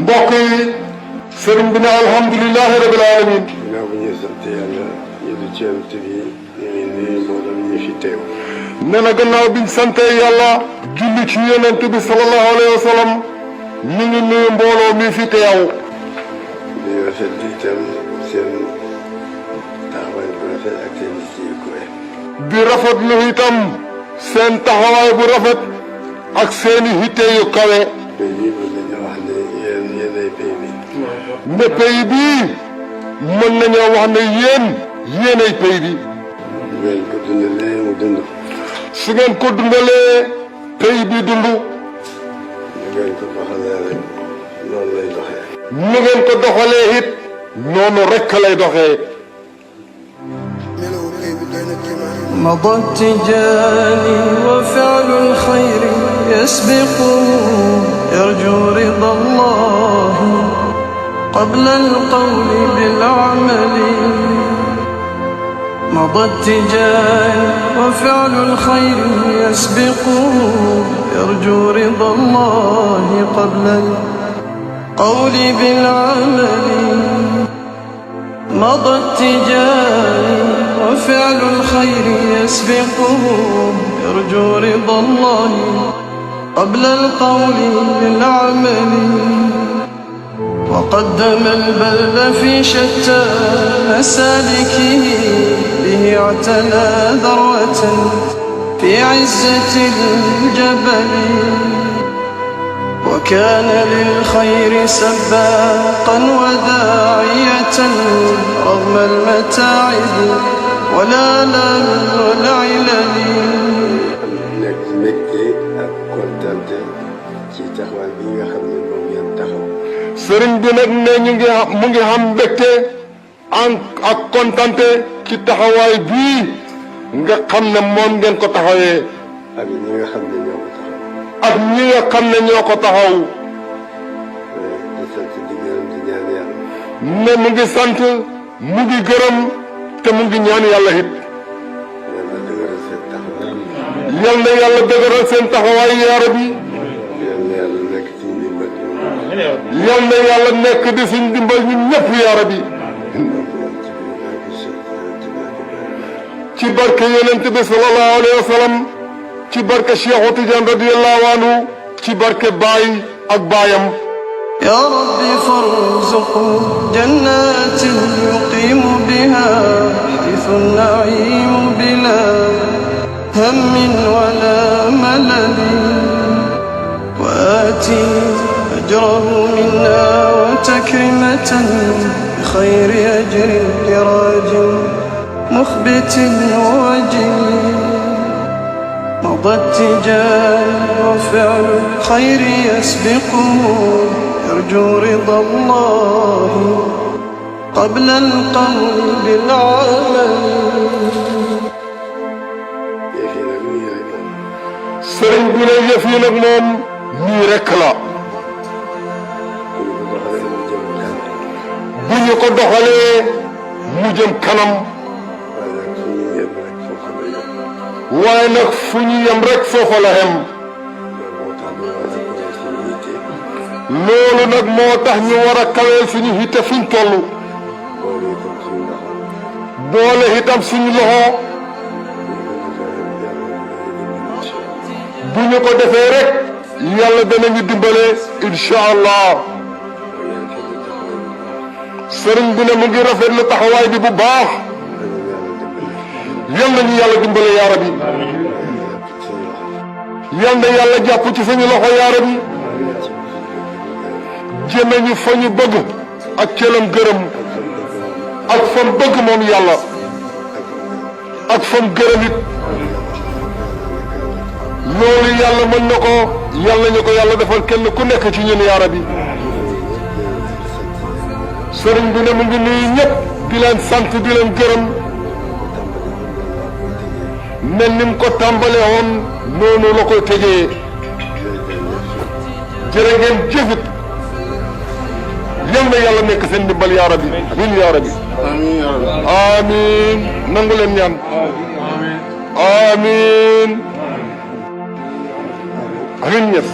mbokk yi sëriñ bi ne alhamdulilahi rabil alamin. ginnaaw bu ñu sant yàlla ñu di ci yonent bi ñu ngi nuyu mboolem ñi fi teew. nee na gannaaw biñ sante yàlla julli ci yonent bi sallallahu alayhi wa sallam ñu ngi nuyu mbooloo mi fi teew. di rafet itam seen taxawaay bu rafet ak seen yitte yu kawe. di rafetlu itam seen taxawaay bu rafet ak seeni yitte yu kawe. tey jii mën nañu wax ne yéenay pays bi. ne pays bii mën nañoo wax ne yéenay pays bi. su ngeen ko dundalee mu dund. su ngeen ko dundalee pays bi dund. su ngeen ko doxalee rek noonu lay doxee. nu ngeen ko doxalee it noonu rekk lay doxee. مضى التجاني وفعل الخير يسبقه يرجو رضا الله قبل القول بالعمل مضى التجاني وفعل الخير يسبقه يرجو رضا الله قبل القول بالعمل مضى التجاني وفعل الخير يسبقه يرجو رضا الله قبل القول بالعمل وقدم البذل في شتى مسالكه به اعتلى ذروة في عزة الجبل وكان للخير سباقا وداعية رغم المتاعب والآلام والعلل. nekk mbégte ak kontante ci taxawaay bi nga xam ne moom ngeen taxaw. sëriñ bi nag ne mu ngi xam mbégte ak kontante ci taxawaay bii nga xam ne moom ngeen ko taxawee. ak ñi nga xam ne ñoo ko taxaw. ak ñi nga xam ne ñoo ko taxaw. di sant di gërëm di ñaan yàlla. ne mu ngi sant mu ngi gërëm te mu ngi ñaan yàlla it. yàlla dëgëral seen taxawaay. yal na yàlla dëgëral seen taxawaay yaa rabbi. yal na yàlla nekk ci ndimbal yi. yal na yàlla nekk di suñ dimbal ñun ñëpp yaa rabbi. ci barke yonent bi sallallahu alayhi wa sallam. ci barke Cheikh Tidiane radiyallahu anhu. ci barke Baay ak baayam. يا رب فارزقه جنات يقيم بها حيث النعيم بلا هم ولا ملل وآتي أجره منا وتكرمة بخير أجر لراج مخبت وجل مضى التجار وفعل الخير يسبقه يرجو رضا الله قبل القول بالعمل. sëriñ bi ne yëf yi nag moom nii rekk la. bu ñu ko doxalee mu jëm kanam. waaye nag fu ñu yem rek foofa la xem. loolu nag moo tax ñu war a kaweel suñu hitte fuñ toll. boole itam suñu loxo. bu ñu ko defee rek yàlla danañu dimbale incha allah. sëriñ bi ne mu ngi rafetlu taxawaay bi bu baax. yal nañu yàlla dimbale yaa rabbi. yal na yàlla jàpp ci suñu loxo yaa rabbi. jëme ñu fa ñu bëgg ak cëlam gërëm ak fam bëgg moom yàlla ak fam gërëm it. loolu yàlla mën na ko yàlla ñu ko yàlla defal kenn ku nekk ci ñun yaa rabbi. sëriñ bi ne mu ngi nuyu ñëpp di leen sant di leen gërëm. mel ni mu ko tàmbalee woon noonu la koy tëjee. jërë ngeen jëfit. yal na yàlla nekk seen ndimbal yaa rabbi. amiin yaa rabbi. amiin nangu leen ñaan. amiin. amiin ñëpp.